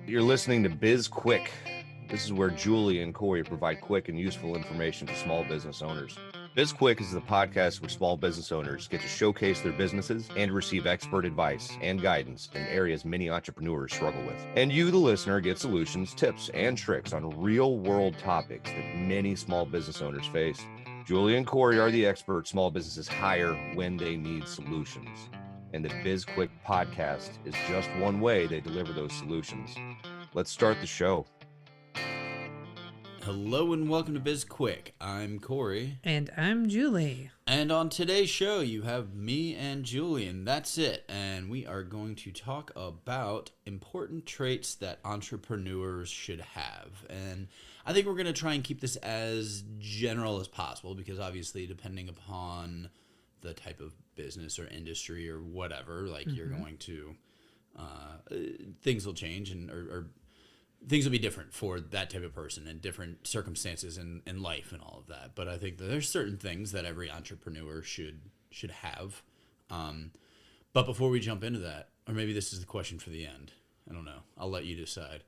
You're listening to BizQuik. This is where Julie and Corey provide quick and useful information to small business owners. BizQuik is the podcast where small business owners get to showcase their businesses and receive expert advice and guidance in areas many entrepreneurs struggle with. And you, the listener, get solutions, tips, and tricks on real-world topics that many small business owners face. Julie and Corey are the experts small businesses hire when they need solutions. And the BizQuik podcast is just one way they deliver those solutions. Let's start the show. Hello and welcome to BizQuik. I'm Corey. And I'm Julie. And on today's show, you have me and Julie, and that's it. And we are going to talk about important traits that entrepreneurs should have. And I think we're going to try and keep this as general as possible because obviously depending upon the type of business or industry or whatever, like you're going to, things will change and or things will be different for that type of person and different circumstances in life and all of that. But I think that there's certain things that every entrepreneur should have. But before we jump into that, or maybe this is the question for the end, I don't know. I'll let you decide.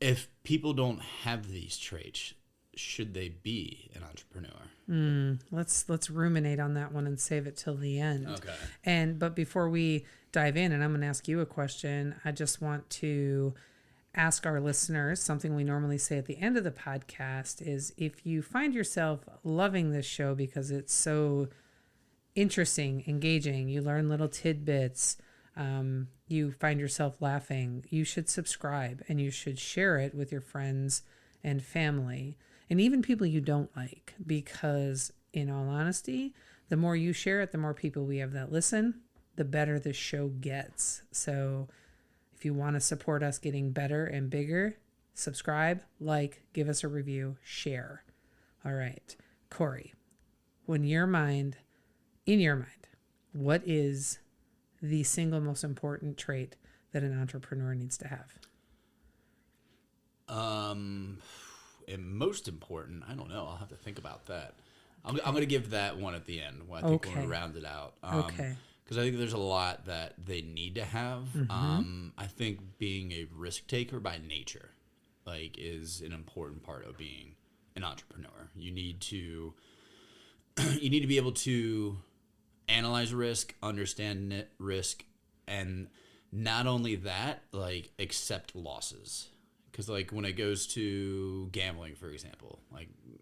If people don't have these traits, should they be an entrepreneur? Let's ruminate on that one and save it till the end. Okay. But before we dive in, and I'm going to ask you a question, I just want to ask our listeners something we normally say at the end of the podcast is if you find yourself loving this show because it's so interesting, engaging, you learn little tidbits, you find yourself laughing, you should subscribe and you should share it with your friends and family and even people you don't like, because in all honesty, the more you share it, the more people we have that listen, the better the show gets. So if you want to support us getting better and bigger, subscribe, like, give us a review, share. All right, Corey, in your mind, what is the single most important trait that an entrepreneur needs to have? And most important, I don't know. I'll have to think about that. I'm going to give that one at the end. I think we're going to round it out. Okay. Because I think there's a lot that they need to have. I think being a risk taker by nature, is an important part of being an entrepreneur. You need to be able to analyze risk, understand risk, and not only that, accept losses. Because when it goes to gambling, for example,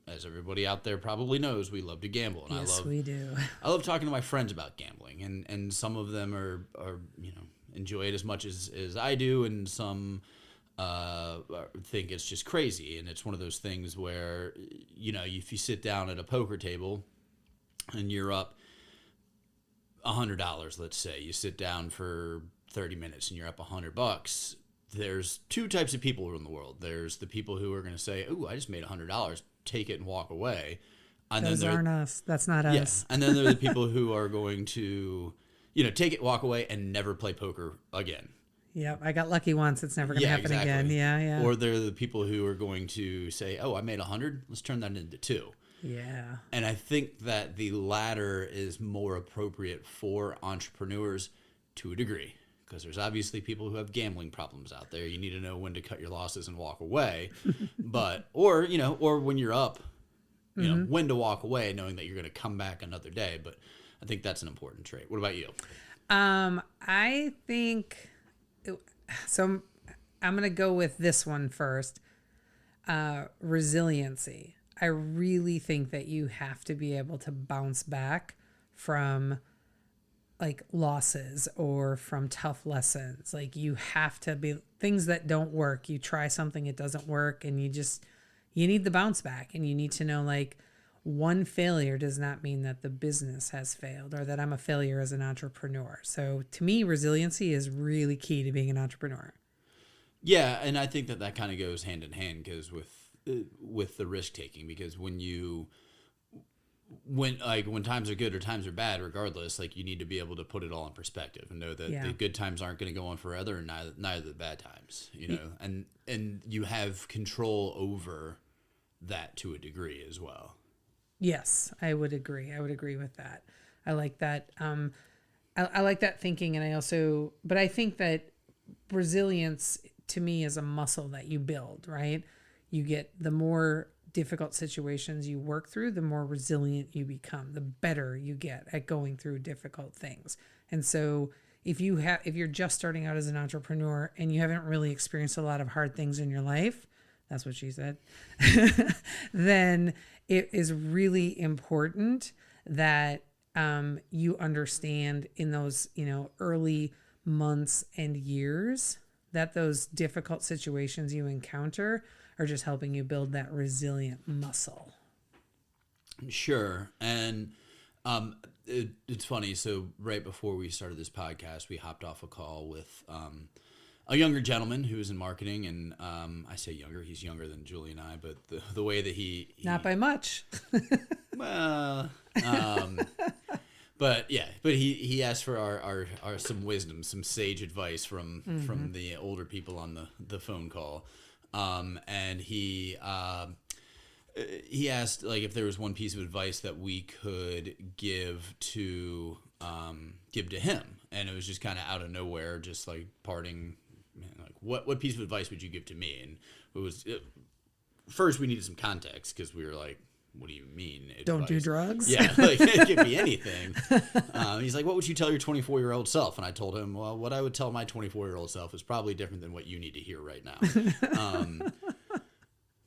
as everybody out there probably knows, we love to gamble, and yes, we do. I love talking to my friends about gambling, and some of them are enjoy it as much as I do, and some think it's just crazy. And it's one of those things where if you sit down at a poker table and you're up $100, let's say you sit down for 30 minutes and you're up $100. There's two types of people in the world. There's the people who are going to say, "Ooh, I just made $100, take it and walk away." And those aren't us. That's not us. And then there are the people who are going to, take it, walk away, and never play poker again. Yep, I got lucky once. It's never going to happen exactly. again. Yeah. Or they're the people who are going to say, "Oh, I made 100. Let's turn that into 2." Yeah. And I think that the latter is more appropriate for entrepreneurs to a degree. Because there's obviously people who have gambling problems out there. You need to know when to cut your losses and walk away. Or when you're up, when to walk away, knowing that you're going to come back another day. But I think that's an important trait. What about you? I think, so I'm going to go with this one first. Resiliency. I really think that you have to be able to bounce back from losses or from tough lessons. You have to be things that don't work. You try something, it doesn't work, and you need the bounce back, and you need to know one failure does not mean that the business has failed or that I'm a failure as an entrepreneur. So to me, resiliency is really key to being an entrepreneur. Yeah, and I think that kind of goes hand in hand because with the risk taking, because when times are good or times are bad, regardless, you need to be able to put it all in perspective and know that the good times aren't going to go on forever, and neither the bad times, and you have control over that to a degree as well. Yes, I would agree. I would agree with that. I like that. I like that thinking, and I think that resilience to me is a muscle that you build, right? You get the more difficult situations you work through, the more resilient you become, the better you get at going through difficult things. And so if you're just starting out as an entrepreneur and you haven't really experienced a lot of hard things in your life, that's what she said, then it is really important that you understand in those, early months and years that those difficult situations you encounter are just helping you build that resilient muscle. Sure. And it's funny. So right before we started this podcast, we hopped off a call with a younger gentleman who is in marketing. And I say younger, he's younger than Julie and I, but the way that he not by much. Well, but he asked for our some wisdom, some sage advice from the older people on the phone call. And he asked like if there was one piece of advice that we could give to him, and it was just kind of out of nowhere, just like parting, like what piece of advice would you give to me? And it was first we needed some context because we were like, what do you mean? Advice? Don't do drugs? Yeah, like it could be anything. He's like, what would you tell your 24-year-old self? And I told him, well, what I would tell my 24-year-old self is probably different than what you need to hear right now.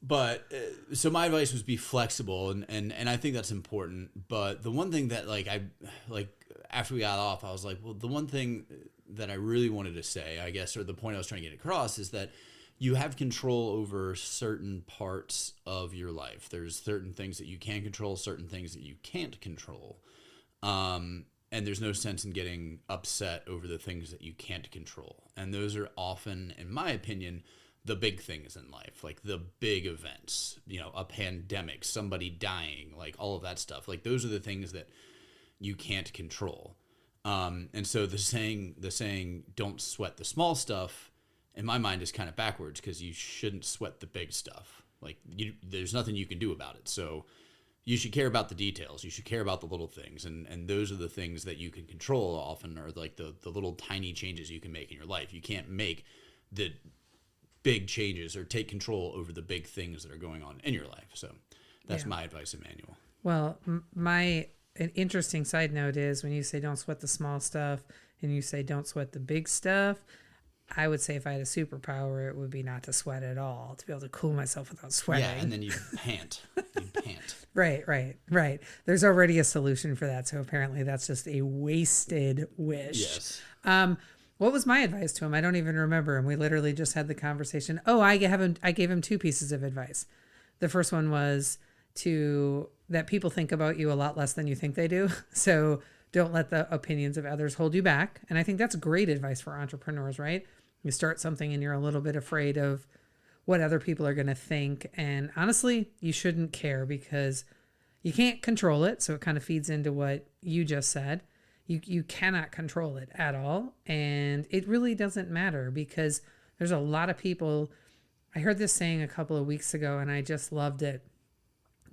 But so my advice was be flexible, and I think that's important. But the one thing that after we got off, I was like, well, the one thing that I really wanted to say, I guess, or the point I was trying to get across is that you have control over certain parts of your life. There's certain things that you can control, certain things that you can't control. And there's no sense in getting upset over the things that you can't control. And those are often, in my opinion, the big things in life, like the big events, a pandemic, somebody dying, like all of that stuff. Like those are the things that you can't control. And so the saying, don't sweat the small stuff, in my mind is kind of backwards because you shouldn't sweat the big stuff. Like there's nothing you can do about it. So you should care about the details. You should care about the little things. And those are the things that you can control often, are like the little tiny changes you can make in your life. You can't make the big changes or take control over the big things that are going on in your life. So that's my advice, Emmanuel. Well, an interesting side note is when you say don't sweat the small stuff and you say don't sweat the big stuff, I would say if I had a superpower, it would be not to sweat at all, to be able to cool myself without sweating. Yeah, and then you pant. Right. There's already a solution for that, so apparently that's just a wasted wish. Yes. What was my advice to him? I don't even remember. And we literally just had the conversation. Oh, I gave him two pieces of advice. The first one was that people think about you a lot less than you think they do. So don't let the opinions of others hold you back. And I think that's great advice for entrepreneurs, right? You start something and you're a little bit afraid of what other people are going to think. And honestly, you shouldn't care because you can't control it. So it kind of feeds into what you just said. You cannot control it at all. And it really doesn't matter because there's a lot of people. I heard this saying a couple of weeks ago and I just loved it.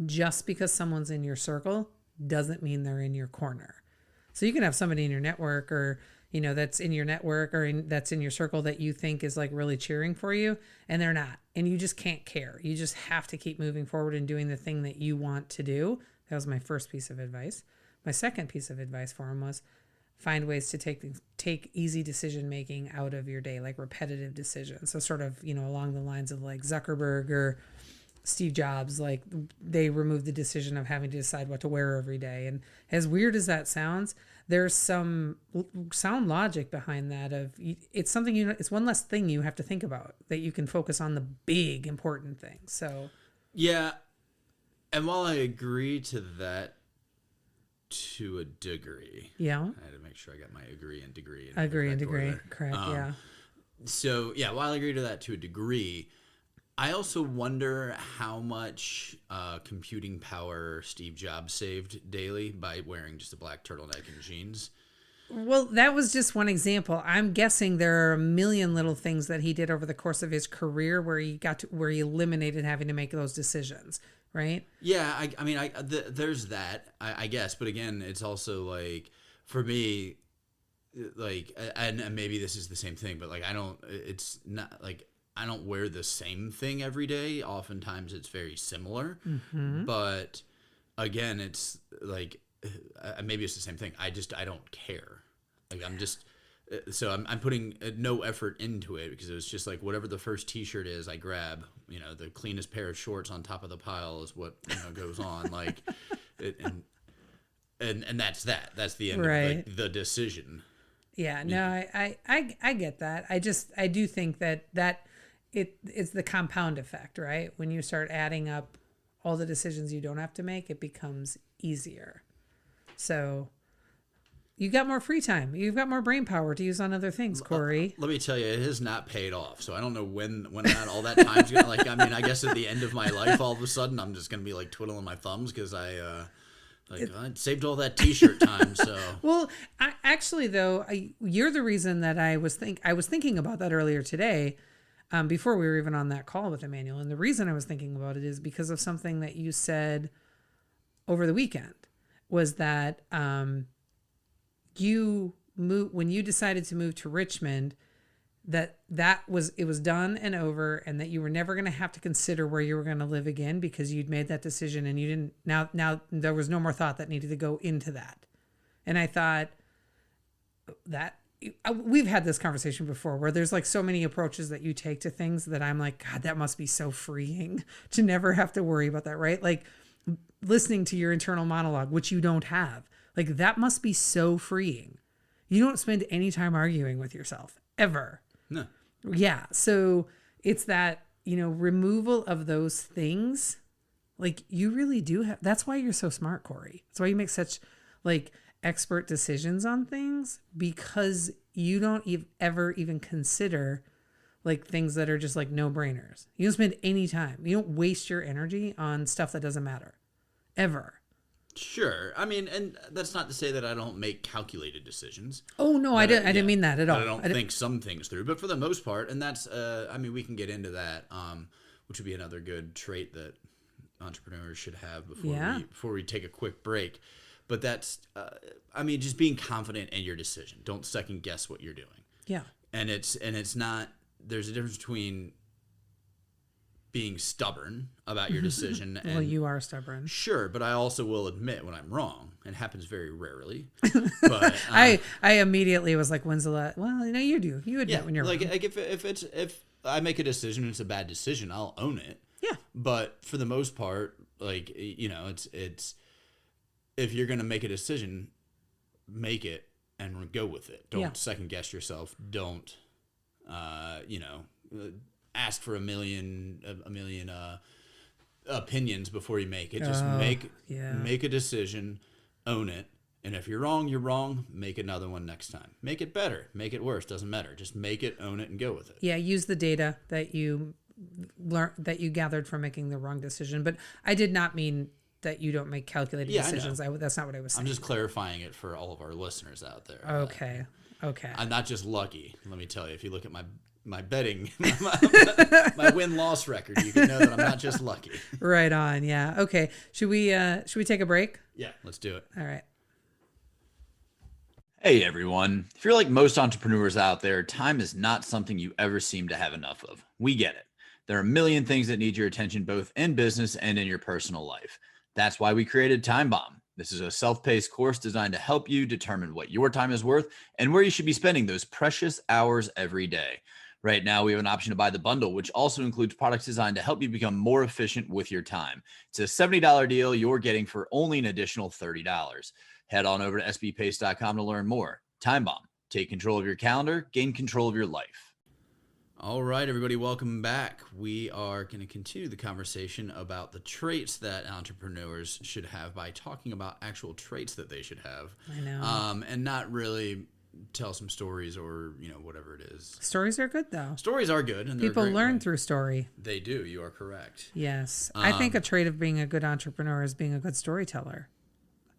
Just because someone's in your circle doesn't mean they're in your corner. So you can have somebody in your network or, that's in your network or that's in your circle that you think is like really cheering for you and they're not. And you just can't care. You just have to keep moving forward and doing the thing that you want to do. That was my first piece of advice. My second piece of advice for him was find ways to take easy decision-making out of your day, like repetitive decisions. So sort of, along the lines of like Zuckerberg or Steve Jobs, like they removed the decision of having to decide what to wear every day. And as weird as that sounds, there's some sound logic behind that it's something, it's one less thing you have to think about, that you can focus on the big important things. So yeah. And while I agree to that to a degree, I had to make sure I got my agree and degree. Correct. Yeah. So yeah, while I agree to that to a degree, I also wonder how much computing power Steve Jobs saved daily by wearing just a black turtleneck and jeans. Well, that was just one example. I'm guessing there are a million little things that he did over the course of his career where he eliminated having to make those decisions, right? Yeah, there's that, I guess. But again, it's also like, for me, like, and maybe this is the same thing, but like, it's not like, I don't wear the same thing every day. Oftentimes it's very similar, but again, it's like, maybe it's the same thing. I don't care. Like I'm putting no effort into it because it was just like whatever the first t-shirt is, I grab, the cleanest pair of shorts on top of the pile is what, goes on. Like, and that's that. That's the end of like the decision. Yeah, no, I get that. I do think that it's the compound effect, right? When you start adding up all the decisions you don't have to make, it becomes easier. So you got more free time. You've got more brain power to use on other things, Corey. Let me tell you, it has not paid off. So I don't know when all that time's gonna, like, I mean, I guess at the end of my life, all of a sudden, I'm just gonna be like twiddling my thumbs because I saved all that t-shirt time. So well, you're the reason that I was thinking about that earlier today, before we were even on that call with Emmanuel. And the reason I was thinking about it is because of something that you said over the weekend, was that when you decided to move to Richmond, it was done and over, and that you were never going to have to consider where you were going to live again because you'd made that decision, and you didn't, now there was no more thought that needed to go into that. And I thought that we've had this conversation before where there's like so many approaches that you take to things that I'm like, God, that must be so freeing to never have to worry about that, right? Like listening to your internal monologue, which you don't have, like that must be so freeing. You don't spend any time arguing with yourself ever. No. Yeah. So it's that, removal of those things. Like you really do have, that's why you're so smart, Corey. That's why you make such like expert decisions on things, because you don't ever even consider like things that are just like no brainers. You don't spend any time. You don't waste your energy on stuff that doesn't matter ever. Sure. I mean, and that's not to say that I don't make calculated decisions. Oh, no, I didn't mean that at all. I don't think some things through, but for the most part, and that's, we can get into that, which would be another good trait that entrepreneurs should have before we take a quick break. But that's, just being confident in your decision. Don't second guess what you're doing. Yeah. And it's not, there's a difference between being stubborn about your decision. And, well, you are stubborn. Sure, but I also will admit when I'm wrong. It happens very rarely. But I immediately was like, when's the last? Well, you do. You admit when you're wrong. Like if I make a decision and it's a bad decision, I'll own it. Yeah. But for the most part, like, it's if you're going to make a decision, make it and go with it. Don't second guess yourself. Don't ask for a million opinions before you make it. Just make a decision, own it, and if you're wrong, you're wrong. Make another one next time. Make it better, make it worse. Doesn't matter. Just make it, own it, and go with it. Yeah, use the data that you gathered from making the wrong decision. But I did not mean that you don't make calculated decisions. That's not what I was saying. I'm just clarifying it for all of our listeners out there. Okay. I'm not just lucky. Let me tell you, if you look at my betting, my win-loss record, you can know that I'm not just lucky. Right on. Yeah. Okay. Should we take a break? Yeah, let's do it. All right. Hey everyone. If you're like most entrepreneurs out there, time is not something you ever seem to have enough of. We get it. There are a million things that need your attention both in business and in your personal life. That's why we created Time Bomb. This is a self-paced course designed to help you determine what your time is worth and where you should be spending those precious hours every day. Right now, we have an option to buy the bundle, which also includes products designed to help you become more efficient with your time. It's a $70 deal you're getting for only an additional $30. Head on over to sbpace.com to learn more. Time Bomb. Take control of your calendar, gain control of your life. All right, everybody, welcome back. We are going to continue the conversation about the traits that entrepreneurs should have by talking about actual traits that they should have. I know. And not really tell some stories or, whatever it is. Stories are good, though. Stories are good. And people learn through story. They do. You are correct. Yes. I think a trait of being a good entrepreneur is being a good storyteller.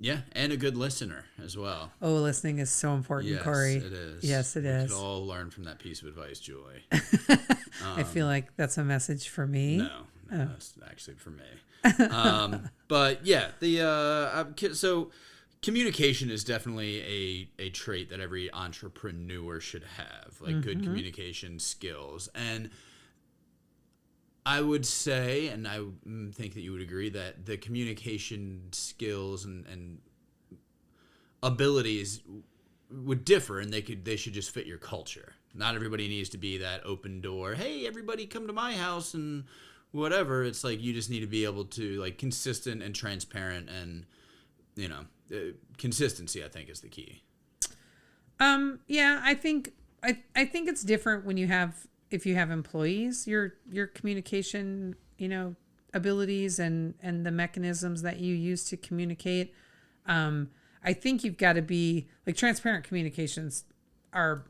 Yeah, and a good listener as well. Oh, listening is so important, yes, Corey. It is. Yes, it is. We could all learn from that piece of advice, Julie. I feel like that's a message for me. No, it's actually for me. But yeah, so communication is definitely a trait that every entrepreneur should have, like good communication skills. And I would say, and I think that you would agree, that the communication skills and abilities would differ, and they should just fit your culture. Not everybody needs to be that open door. Hey, everybody, come to my house and whatever. It's like you just need to be able to like consistent and transparent, and consistency. I think is the key. Yeah, I think it's different when if you have employees, your communication, abilities and the mechanisms that you use to communicate. I think you've got to be like transparent communications are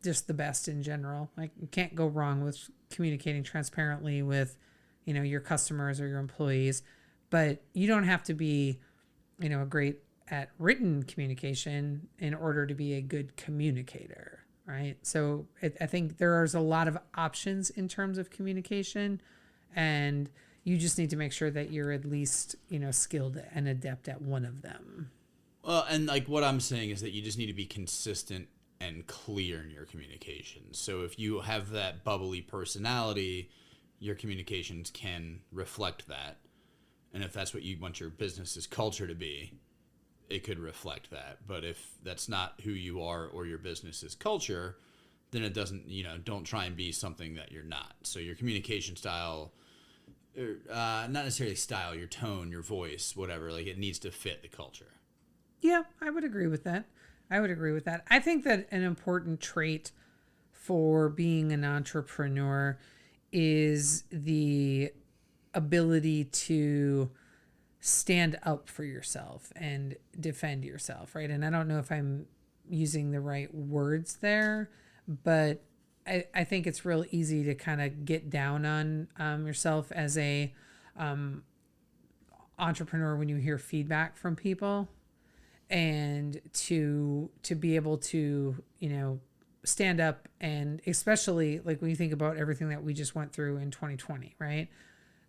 just the best in general. Like you can't go wrong with communicating transparently with, your customers or your employees, but you don't have to be, great at written communication in order to be a good communicator. Right. So I think there's a lot of options in terms of communication, and you just need to make sure that you're at least, skilled and adept at one of them. Well, and like what I'm saying is that you just need to be consistent and clear in your communication. So if you have that bubbly personality, your communications can reflect that. And if that's what you want your business's culture to be, it could reflect that. But if that's not who you are or your business's culture, then it doesn't, don't try and be something that you're not. So your communication style, not necessarily style, your tone, your voice, whatever, like it needs to fit the culture. Yeah, I would agree with that. I think that an important trait for being an entrepreneur is the ability to stand up for yourself and defend yourself, right? And I don't know if I'm using the right words there, but I think it's real easy to kind of get down on yourself as a entrepreneur when you hear feedback from people. And to be able to, stand up, and especially like when you think about everything that we just went through in 2020, right?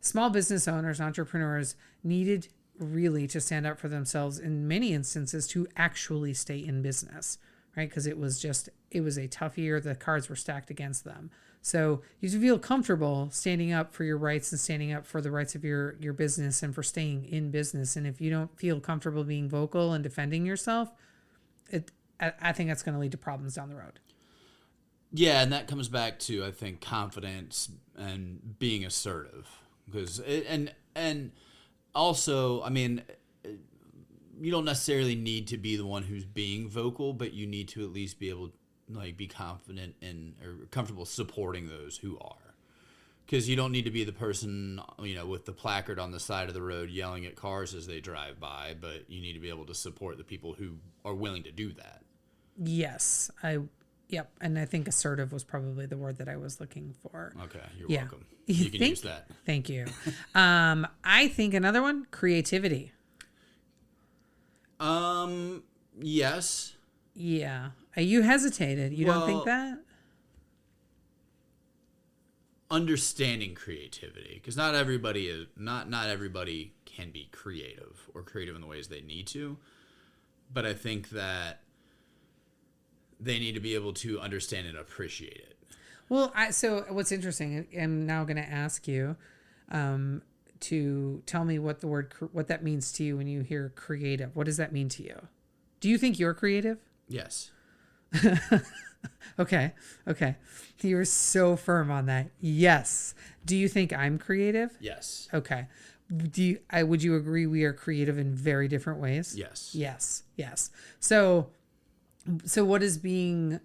Small business owners, entrepreneurs needed really to stand up for themselves in many instances to actually stay in business, right? Because it was a tough year. The cards were stacked against them. So you feel comfortable standing up for your rights and standing up for the rights of your business and for staying in business. And if you don't feel comfortable being vocal and defending yourself, I think that's going to lead to problems down the road. Yeah, and that comes back to, I think, confidence and being assertive. Because and also, I mean, you don't necessarily need to be the one who's being vocal, but you need to at least be able to be confident in or comfortable supporting those who are, because you don't need to be the person with the placard on the side of the road yelling at cars as they drive by, but you need to be able to support the people who are willing to do that. Yes, yep, and I think assertive was probably the word that I was looking for. Okay, you're welcome. You You can think? use that. Thank you. I think another one, creativity. Yes. Yeah. You hesitated. You don't think that? Understanding creativity, because not everybody can be creative or creative in the ways they need to, but I think that they need to be able to understand and appreciate it. Well, so what's interesting, I'm now going to ask you to tell me what that means to you when you hear creative. What does that mean to you? Do you think you're creative? Yes. Okay. You were so firm on that. Yes. Do you think I'm creative? Yes. Okay. Would you agree we are creative in very different ways? Yes. Yes. So what is being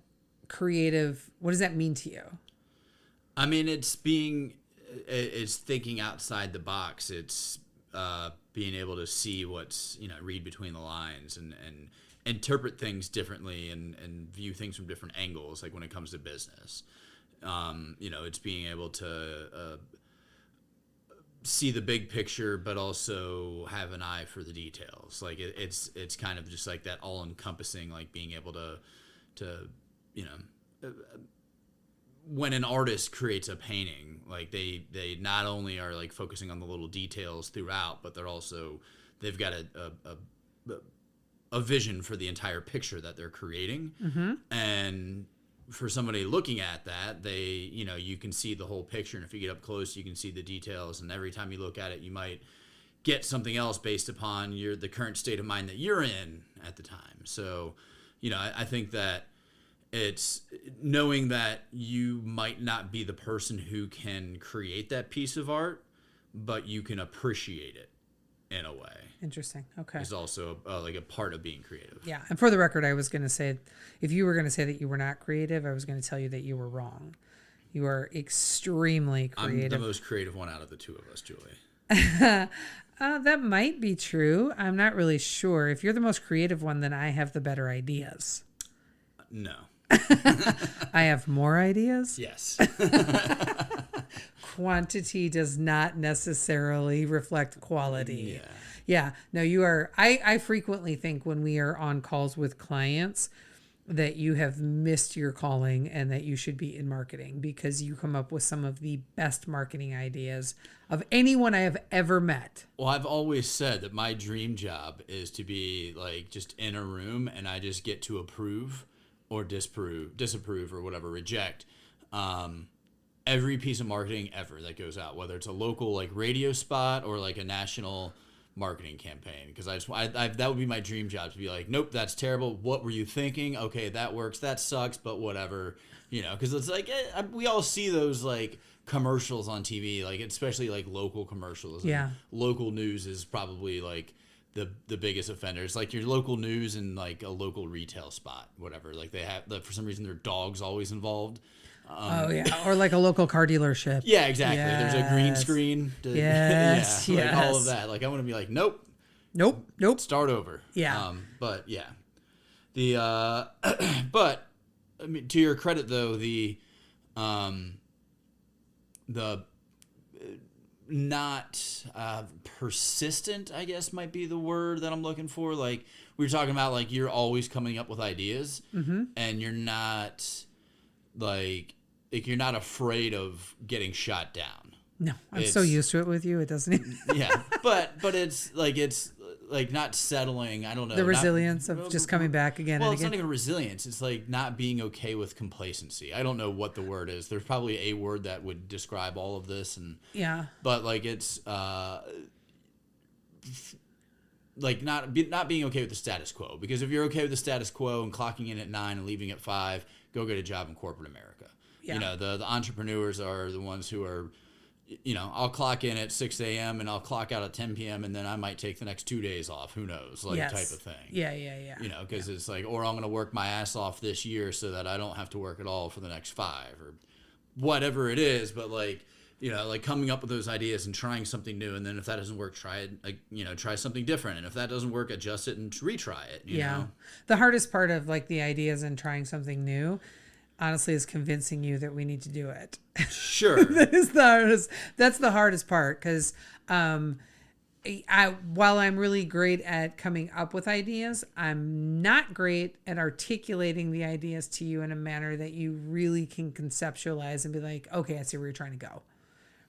creative? What does that mean to you? I mean, it's thinking outside the box. It's being able to see what's, read between the lines and interpret things differently and view things from different angles, like when it comes to business. It's being able to see the big picture, but also have an eye for the details. Like it's kind of just like that all encompassing, like being able to when an artist creates a painting, like they not only are like focusing on the little details throughout, but they've got a vision for the entire picture that they're creating. Mm-hmm. And for somebody looking at that, you can see the whole picture, and if you get up close, you can see the details, and every time you look at it, you might get something else based upon the current state of mind that you're in at the time. So, I think that it's knowing that you might not be the person who can create that piece of art, but you can appreciate it in a way. Interesting. Okay. Is also like a part of being creative. Yeah. And for the record, I was going to say, if you were going to say that you were not creative, I was going to tell you that you were wrong. You are extremely creative. I'm the most creative one out of the two of us, Julie. That might be true. I'm not really sure. If you're the most creative one, then I have the better ideas. No. I have more ideas? Yes. Quantity does not necessarily reflect quality. Yeah. Yeah. No, you are. I frequently think when we are on calls with clients that you have missed your calling and that you should be in marketing, because you come up with some of the best marketing ideas of anyone I have ever met. Well, I've always said that my dream job is to be like just in a room and I just get to approve or disapprove or whatever, reject every piece of marketing ever that goes out, whether it's a local like radio spot or like a national marketing campaign, because that would be my dream job, to be like, nope, that's terrible. What were you thinking? Okay, that works. That sucks, but whatever, because it's like we all see those like commercials on TV, like especially like local commercials. Yeah. And local news is probably like the biggest offender. It's like your local news and like a local retail spot, whatever. Like they have, for some reason, their dog's always involved. Oh yeah, or like a local car dealership. Yeah, exactly. Yes. There's a green screen. Yes, yeah, yes. Like all of that. Like I want to be like, nope, start over. Yeah. But yeah, but I mean, to your credit though, the not persistent, I guess, might be the word that I'm looking for. Like we were talking about, like you're always coming up with ideas, and you're not like you're not afraid of getting shot down. No, I'm so used to it with you. It doesn't even. Yeah, but it's like not settling. I don't know. The resilience of just coming back again Well, and it's again. not even resilience. It's like not being okay with complacency. I don't know what the word is. There's probably a word that would describe all of this. And Yeah. but like it's like not being okay with the status quo. Because if you're okay with the status quo and clocking in at 9 and leaving at 5, go get a job in corporate America. Yeah. The entrepreneurs are the ones who are, I'll clock in at 6 a.m. and I'll clock out at 10 p.m. and then I might take the next 2 days off. Who knows? Like Yes. type of thing. Yeah. Because it's like, or I'm going to work my ass off this year so that I don't have to work at all for the next 5 or whatever it is. But like, like coming up with those ideas and trying something new. And then if that doesn't work, try it, like, try something different. And if that doesn't work, adjust it and retry it. You know? The hardest part of like the ideas and trying something new, honestly, is convincing you that we need to do it. Sure. That's the hardest part, because while I'm really great at coming up with ideas, I'm not great at articulating the ideas to you in a manner that you really can conceptualize and be like, okay, I see where you're trying to go.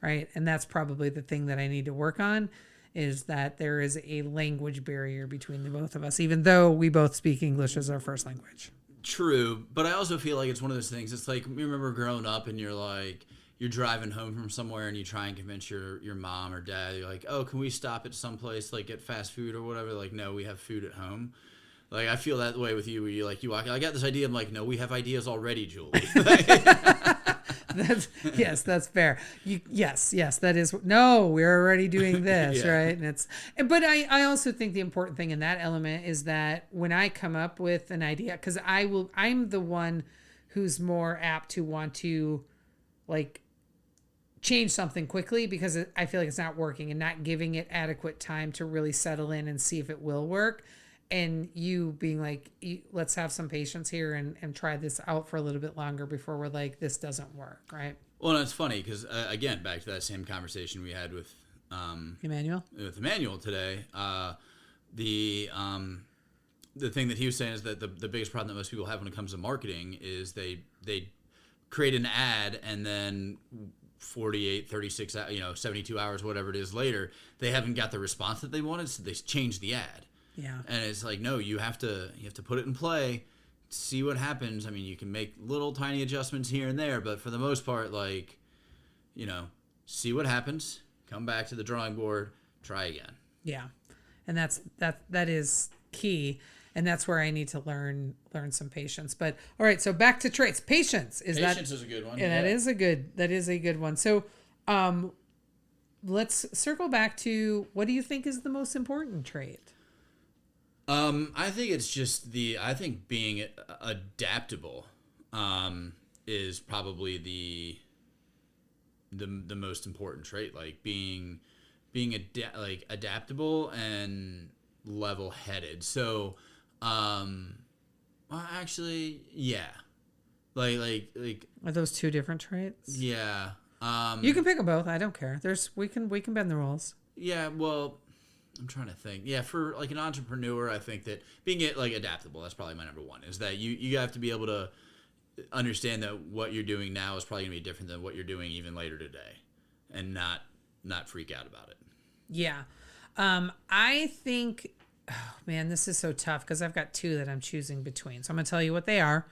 Right. And that's probably the thing that I need to work on, is that there is a language barrier between the both of us, even though we both speak English as our first language. True, but I also feel like it's one of those things. It's like, you remember growing up and you're driving home from somewhere and you try and convince your mom or dad. You're like, oh, can we stop at someplace, like get fast food or whatever? Like, no, we have food at home. Like, I feel that way with you, where you walk. I got this idea. I'm like, no, we have ideas already, Julie. That's fair. Yes, that is. No, we're already doing this, Yeah. right? But I also think the important thing in that element is that when I come up with an idea, because I'm the one who's more apt to want to like change something quickly, because I feel like it's not working and not giving it adequate time to really settle in and see if it will work. And you being like, let's have some patience here and try this out for a little bit longer before we're like, this doesn't work, right? Well, and it's funny because, again, back to that same conversation we had with Emmanuel today, the thing that he was saying is that the biggest problem that most people have when it comes to marketing is they create an ad and then 48, 36, 72 hours, whatever it is later, they haven't got the response that they wanted, so they change the ad. Yeah. And it's like, no, you have to put it in play, see what happens. I mean, you can make little tiny adjustments here and there, but for the most part, like, see what happens, come back to the drawing board, try again. Yeah. And that is key. And that's where I need to learn some patience. But all right, so back to traits. Patience is a good one. Yeah, that is a good one. So let's circle back to, what do you think is the most important trait? I think it's just being adaptable is probably the most important trait. Like being adaptable and level-headed. So, actually, yeah. Like Are those two different traits? Yeah. You can pick them both. I don't care. We can bend the rules. Yeah. Well, I'm trying to think. Yeah, for like an entrepreneur, I think that being adaptable, that's probably my number one. Is that you have to be able to understand that what you're doing now is probably gonna be different than what you're doing even later today, and not freak out about it. Yeah. I think, oh man, this is so tough because I've got two that I'm choosing between. So I'm going to tell you what they are,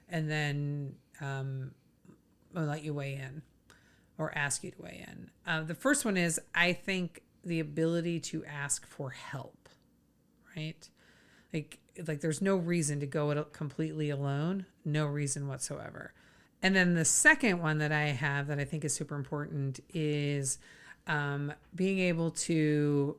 and then I'll let you weigh in or ask you to weigh in. The first one is, I think, the ability to ask for help, right? Like there's no reason to go it completely alone, no reason whatsoever. And then the second one that I have that I think is super important is being able to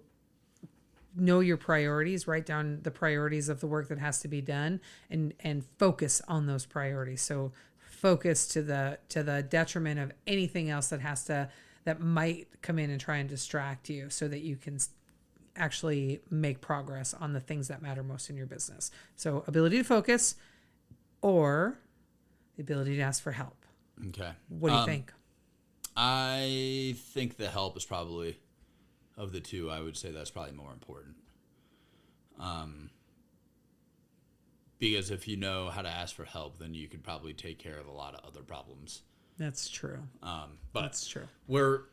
know your priorities, write down the priorities of the work that has to be done, and focus on those priorities. So focus to the detriment of anything else that might come in and try and distract you, so that you can actually make progress on the things that matter most in your business. So ability to focus, or the ability to ask for help. Okay. What do you think? I think the help is probably, of the two, I would say that's probably more important. Because if you know how to ask for help, then you could probably take care of a lot of other problems. That's true. But that's true. We're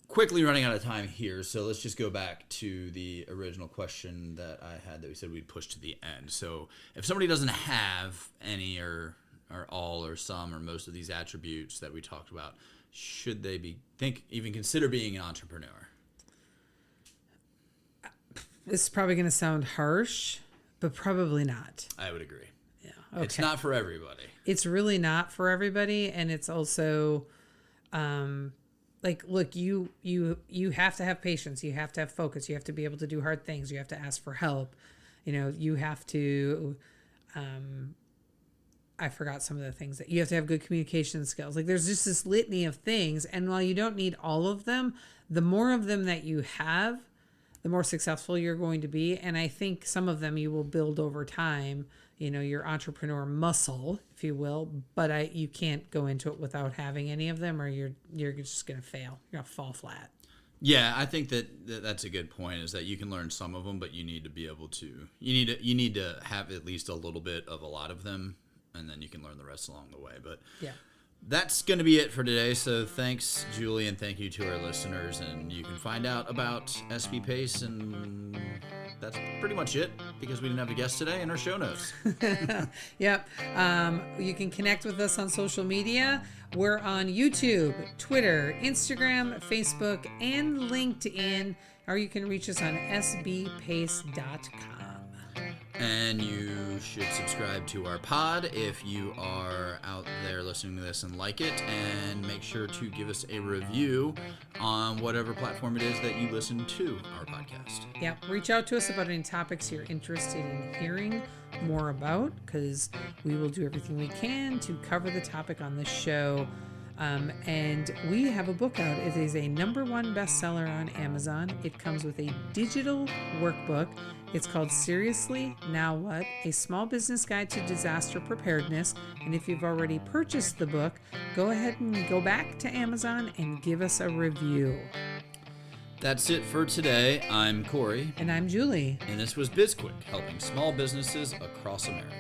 quickly running out of time here, so let's just go back to the original question that I had that we said we'd push to the end. So if somebody doesn't have any or all or some or most of these attributes that we talked about, should they even consider being an entrepreneur? This is probably going to sound harsh, but probably not. I would agree. Yeah. Okay. It's not for everybody. It's really not for everybody, and it's also look, you have to have patience, you have to have focus, you have to be able to do hard things, you have to ask for help. You have to I forgot some of the things that you have to have good communication skills. Like there's just this litany of things. And while you don't need all of them, the more of them that you have, the more successful you're going to be. And I think some of them you will build over time, your entrepreneur muscle, if you will, but you can't go into it without having any of them, or you're just going to fail. You're going to fall flat. Yeah, I think that's a good point, is that you can learn some of them, but you need to be able to, you need to have at least a little bit of a lot of them, and then you can learn the rest along the way. But yeah, that's going to be it for today. So thanks, Julie, and thank you to our listeners. And you can find out about SB Pace, and that's pretty much it, because we didn't have a guest today, in our show notes. Yep. You can connect with us on social media. We're on YouTube, Twitter, Instagram, Facebook, and LinkedIn, or you can reach us on sbpace.com. And you should subscribe to our pod if you are out there listening to this and like it, and make sure to give us a review on whatever platform it is that you listen to our podcast. Yeah, reach out to us about any topics you're interested in hearing more about, because we will do everything we can to cover the topic on this show. And we have a book out. It is a #1 bestseller on Amazon. It comes with a digital workbook. It's called Seriously, Now What? A Small Business Guide to Disaster Preparedness. And if you've already purchased the book, go ahead and go back to Amazon and give us a review. That's it for today. I'm Corey. And I'm Julie. And this was BizQuik, helping small businesses across America.